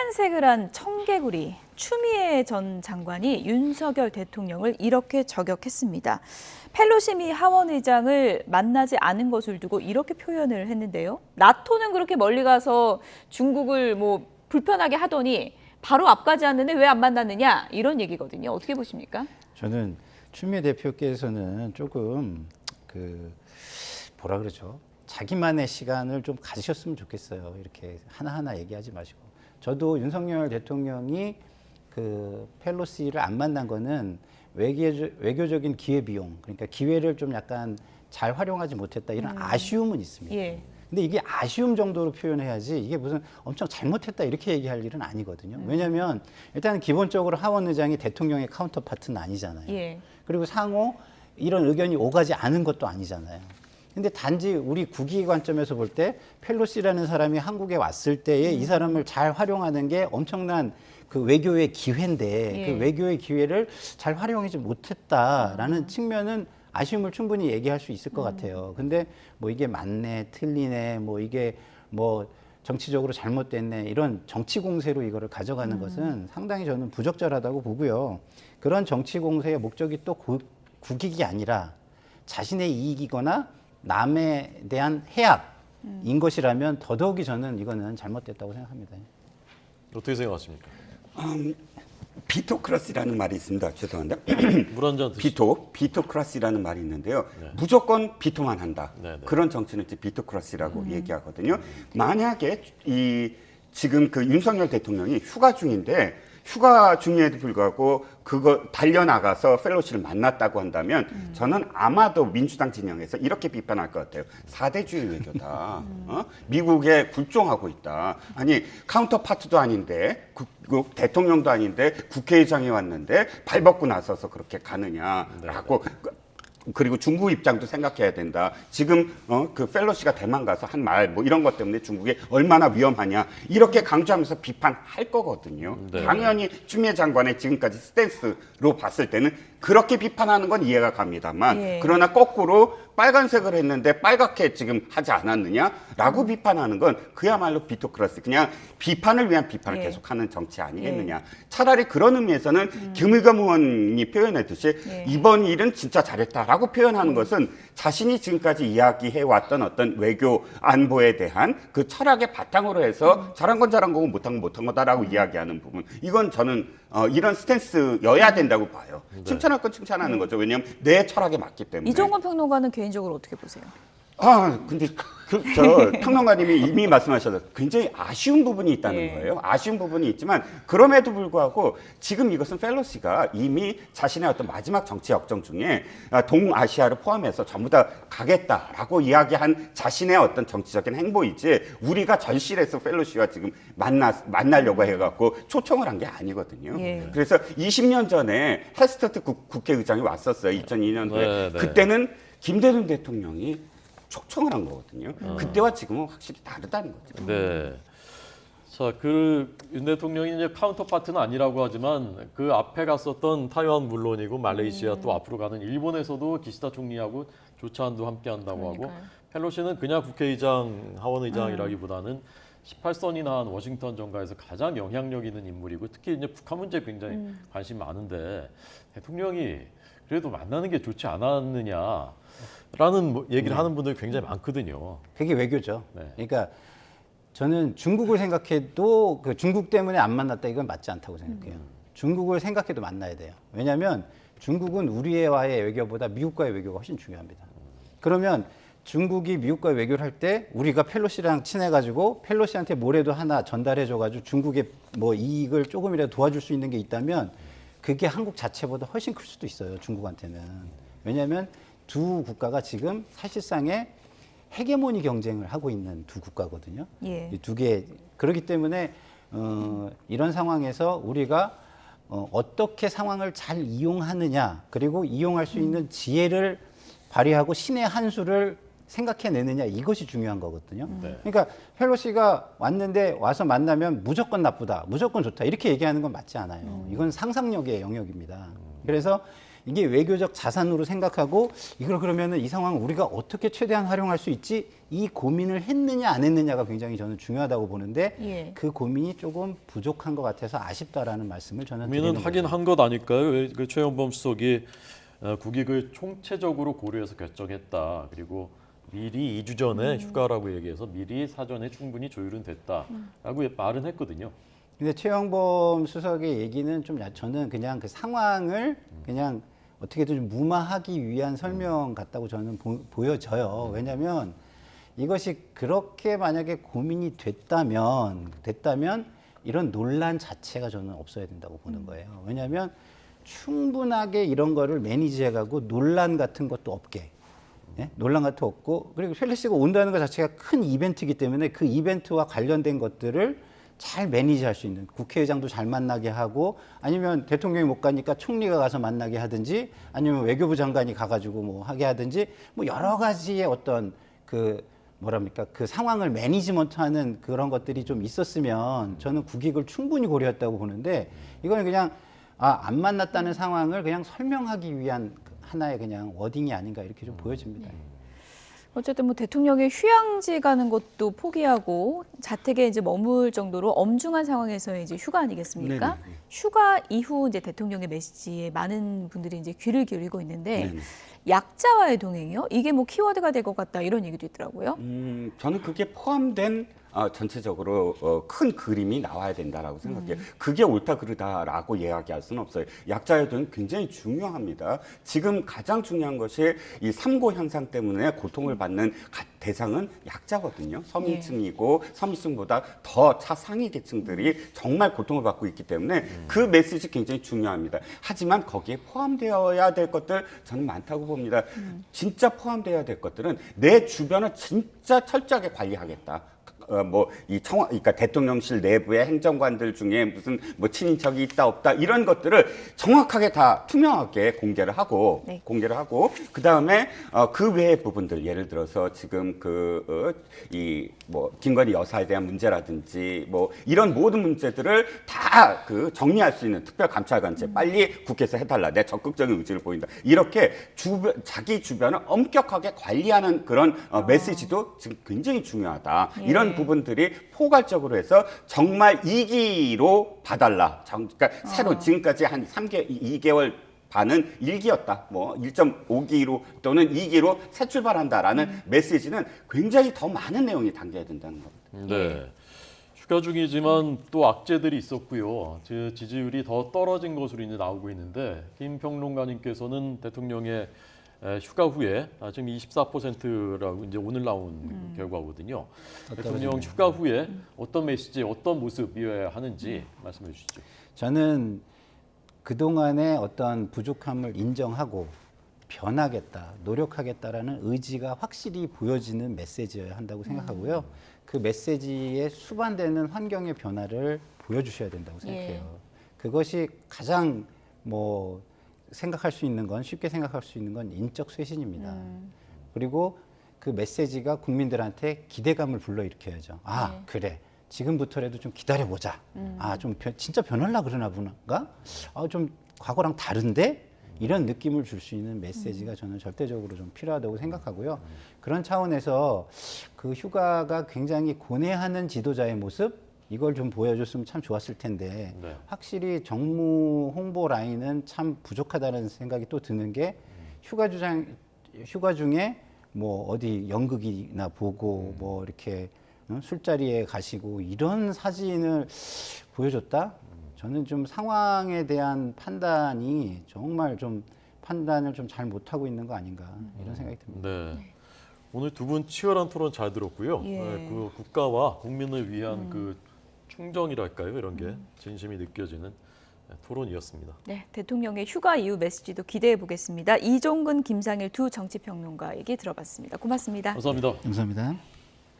빨간색을 한 청개구리 추미애 전 장관이 윤석열 대통령을 이렇게 저격했습니다. 펠로시 미 하원 의장을 만나지 않은 것을 두고 이렇게 표현을 했는데요. 나토는 그렇게 멀리 가서 중국을 불편하게 하더니 바로 앞까지 왔는데 왜 안 만났느냐 이런 얘기거든요. 어떻게 보십니까? 저는 추미애 대표께서는 조금 뭐라 그러죠? 자기만의 시간을 좀 가지셨으면 좋겠어요. 이렇게 하나하나 얘기하지 마시고. 저도 윤석열 대통령이 펠로시를 안 만난 거는 외교적인 기회비용, 그러니까 기회를 좀 약간 잘 활용하지 못했다 이런 아쉬움은 있습니다. 예. 근데 이게 아쉬움 정도로 표현해야지 이게 무슨 엄청 잘못했다 이렇게 얘기할 일은 아니거든요. 왜냐하면 일단 기본적으로 하원 의장이 대통령의 카운터파트는 아니잖아요. 예. 그리고 상호 이런 의견이 오가지 않은 것도 아니잖아요. 근데 단지 우리 국익 관점에서 볼 때 펠로시라는 사람이 한국에 왔을 때에 이 사람을 잘 활용하는 게 엄청난 그 외교의 기회인데 예. 그 외교의 기회를 잘 활용하지 못했다라는 측면은 아쉬움을 충분히 얘기할 수 있을 것 같아요. 근데 이게 맞네, 틀리네, 이게 정치적으로 잘못됐네 이런 정치 공세로 이거를 가져가는 것은 상당히 저는 부적절하다고 보고요. 그런 정치 공세의 목적이 또 국익이 아니라 자신의 이익이거나 남에 대한 해악인 것이라면 더더욱이 저는 이거는 잘못됐다고 생각합니다. 어떻게 생각하십니까? 비토크라시라는 말이 있습니다. 죄송한데. 물 한 잔 드시죠. 비토크라시라는 말이 있는데요. 네. 무조건 비토만 한다. 네. 그런 정치는 이제 비토크라시라고 얘기하거든요. 만약에 지금 윤석열 대통령이 휴가 중인데 휴가 중에도 불구하고 그거 달려나가서 펠로시를 만났다고 한다면 저는 아마도 민주당 진영에서 이렇게 비판할 것 같아요. 4대주의 외교다. 미국에 굴종하고 있다. 아니 카운터파트도 아닌데 대통령도 아닌데 국회의장이 왔는데 발벗고 나서서 그렇게 가느냐라고. 그리고 중국 입장도 생각해야 된다. 지금 펠로시가 대만 가서 한 말 이런 것 때문에 중국이 얼마나 위험하냐 이렇게 강조하면서 비판할 거거든요. 네. 당연히 추미애 장관의 지금까지 스탠스로 봤을 때는 그렇게 비판하는 건 이해가 갑니다만 예. 그러나 거꾸로 빨간색을 했는데 빨갛게 지금 하지 않았느냐라고 비판하는 건 그야말로 비토크라시, 그냥 비판을 위한 비판을 예. 계속하는 정치 아니겠느냐. 차라리 그런 의미에서는 김의겸 의원이 표현했듯이 예. 이번 일은 진짜 잘했다라고 표현하는 것은 자신이 지금까지 이야기해왔던 어떤 외교 안보에 대한 그 철학의 바탕으로 해서 잘한 건 잘한 거고 못한 건 못한 거다라고 이야기하는 부분, 이건 저는 이런 스탠스여야 된다고 봐요. 칭찬할 건 칭찬하는 거죠. 왜냐하면 내 철학에 맞기 때문에. 이종건 평론가는 개인적으로 어떻게 보세요? 근데 저 평론가님이 이미 말씀하셔서 굉장히 아쉬운 부분이 있다는 예. 거예요. 아쉬운 부분이 있지만 그럼에도 불구하고 지금 이것은 펠로시가 이미 자신의 어떤 마지막 정치 역정 중에 동아시아를 포함해서 전부 다 가겠다라고 이야기한 자신의 어떤 정치적인 행보이지 우리가 절실해서 펠로시와 지금 만나려고 해갖고 초청을 한 게 아니거든요. 예. 그래서 20년 전에 헬스터트 국회의장이 왔었어요. 2002년도에. 네, 네. 그때는 김대중 대통령이 초청을 한 거거든요. 그때와 지금은 확실히 다르다는 거죠. 네. 자, 윤 대통령이 이제 카운터파트는 아니라고 하지만 그 앞에 갔었던 타이완 물론이고 말레이시아 또 앞으로 가는 일본에서도 기시다 총리하고 조찬도 함께 한다고 하고 펠로시는 그냥 국회의장, 하원의장이라기보다는 18선이나 한 워싱턴 정가에서 가장 영향력 있는 인물이고 특히 이제 북한 문제에 굉장히 관심이 많은데 대통령이 그래도 만나는 게 좋지 않았느냐. 라는 얘기를 하는 분들이 굉장히 많거든요. 그게 외교죠. 네. 그러니까 저는 중국을 생각해도 중국 때문에 안 만났다 이건 맞지 않다고 생각해요. 중국을 생각해도 만나야 돼요. 왜냐하면 중국은 우리와의 외교보다 미국과의 외교가 훨씬 중요합니다. 그러면 중국이 미국과의 외교를 할 때 우리가 펠로시랑 친해가지고 펠로시한테 뭐라도 하나 전달해줘가지고 중국의 이익을 조금이라도 도와줄 수 있는 게 있다면 그게 한국 자체보다 훨씬 클 수도 있어요. 중국한테는. 왜냐하면 두 국가가 지금 사실상의 헤게모니 경쟁을 하고 있는 두 국가거든요. 예. 이 두 개. 그렇기 때문에 이런 상황에서 우리가 어떻게 상황을 잘 이용하느냐, 그리고 이용할 수 있는 지혜를 발휘하고 신의 한 수를 생각해내느냐, 이것이 중요한 거거든요. 네. 그러니까 펠로시가 왔는데 와서 만나면 무조건 나쁘다, 무조건 좋다 이렇게 얘기하는 건 맞지 않아요. 이건 상상력의 영역입니다. 그래서 이게 외교적 자산으로 생각하고 이걸 그러면은 이 상황을 우리가 어떻게 최대한 활용할 수 있지? 이 고민을 했느냐 안 했느냐가 굉장히 저는 중요하다고 보는데 예. 그 고민이 조금 부족한 것 같아서 아쉽다라는 말씀을 저는 고민은 드리는 하긴 거죠. 한 것 아닐까요? 그 최영범 수석이 국익을 총체적으로 고려해서 결정했다. 그리고 미리 2주 전에 휴가라고 얘기해서 미리 사전에 충분히 조율은 됐다라고 말은 했거든요. 근데 최영범 수석의 얘기는 좀 저는 그냥 그 상황을 그냥 어떻게든 좀 무마하기 위한 설명 같다고 저는 보여져요. 왜냐하면 이것이 그렇게 만약에 고민이 됐다면 이런 논란 자체가 저는 없어야 된다고 보는 거예요. 왜냐하면 충분하게 이런 거를 매니지해가고 논란 같은 것도 없게. 예? 논란 같은 거 없고 그리고 펠로시가 온다는 것 자체가 큰 이벤트이기 때문에 그 이벤트와 관련된 것들을 잘 매니지할 수 있는 국회의장도 잘 만나게 하고 아니면 대통령이 못 가니까 총리가 가서 만나게 하든지 아니면 외교부 장관이 가가지고 뭐 하게 하든지 뭐 여러 가지의 어떤 그 뭐랍니까 그 상황을 매니지먼트하는 그런 것들이 좀 있었으면 저는 국익을 충분히 고려했다고 보는데 이거는 그냥 안 만났다는 상황을 그냥 설명하기 위한 하나의 그냥 워딩이 아닌가 이렇게 좀 보여집니다. 어쨌든 뭐 대통령의 휴양지 가는 것도 포기하고 자택에 이제 머물 정도로 엄중한 상황에서의 이제 휴가 아니겠습니까? 네네. 휴가 이후 이제 대통령의 메시지에 많은 분들이 이제 귀를 기울이고 있는데 네네. 약자와의 동행이요? 이게 뭐 키워드가 될 것 같다 이런 얘기도 있더라고요. 저는 그게 포함된 전체적으로 큰 그림이 나와야 된다라고 생각해요. 그게 옳다 그르다라고 이야기할 수는 없어요. 약자의 동행 굉장히 중요합니다. 지금 가장 중요한 것이 이 삼고 현상 때문에 고통을 받는 대상은 약자거든요. 서민층이고 서민층보다 더 차상위 계층들이 정말 고통을 받고 있기 때문에 그 메시지 굉장히 중요합니다. 하지만 거기에 포함되어야 될 것들 저는 많다고 봅니다. 진짜 포함되어야 될 것들은 내 주변을 진짜 철저하게 관리하겠다. 그러니까 대통령실 내부의 행정관들 중에 무슨 뭐 친인척이 있다 없다 이런 것들을 정확하게 다 투명하게 공개를 하고 그 다음에 그 외의 부분들 예를 들어서 지금 김건희 여사에 대한 문제라든지 뭐 이런 모든 문제들을 다 그 정리할 수 있는 특별감찰관제 빨리 국회에서 해달라 내 적극적인 의지를 보인다 이렇게 자기 주변을 엄격하게 관리하는 그런 메시지도 지금 굉장히 중요하다. 이런 부분들이 포괄적으로 해서 정말 2기로 봐달라. 그러니까 새로 지금까지 한 2개월 반은 1기였다. 뭐 1.5기로 또는 2기로 새 출발한다라는 메시지는 굉장히 더 많은 내용이 담겨야 된다는 겁니다. 네. 휴가 중이지만 또 악재들이 있었고요. 지지율이 더 떨어진 것으로 이제 나오고 있는데 김 평론가님께서는 대통령의 휴가 후에 지금 24%라고 이제 오늘 나온 결과거든요. 대통령 휴가 후에 어떤 메시지, 어떤 모습이어야 하는지 말씀해 주시죠. 저는 그동안의 어떤 부족함을 인정하고 변하겠다, 노력하겠다라는 의지가 확실히 보여지는 메시지여야 한다고 생각하고요. 그 메시지에 수반되는 환경의 변화를 보여주셔야 된다고 생각해요. 그것이 가장 생각할 수 있는 건 쉽게 생각할 수 있는 건 인적 쇄신입니다. 그리고 그 메시지가 국민들한테 기대감을 불러일으켜야죠. 그래. 지금부터라도 좀 기다려보자. 진짜 변하려고 그러나 보니까 좀 과거랑 다른데? 이런 느낌을 줄 수 있는 메시지가 저는 절대적으로 좀 필요하다고 생각하고요. 그런 차원에서 그 휴가가 굉장히 고뇌하는 지도자의 모습 이걸 좀 보여줬으면 참 좋았을 텐데 확실히 정무 홍보 라인은 참 부족하다는 생각이 또 드는 게 휴가 중에 뭐 어디 연극이나 보고 뭐 이렇게 술자리에 가시고 이런 사진을 보여줬다? 저는 좀 상황에 대한 판단이 정말 좀 판단을 좀 잘 못하고 있는 거 아닌가 이런 생각이 듭니다. 네. 오늘 두 분 치열한 토론 잘 들었고요. 그 국가와 국민을 위한 그 충정이랄까요? 이런 게 진심이 느껴지는 토론이었습니다. 네, 대통령의 휴가 이후 메시지도 기대해 보겠습니다. 이종근, 김상일 두 정치평론가에게 들어봤습니다. 고맙습니다. 감사합니다. 감사합니다.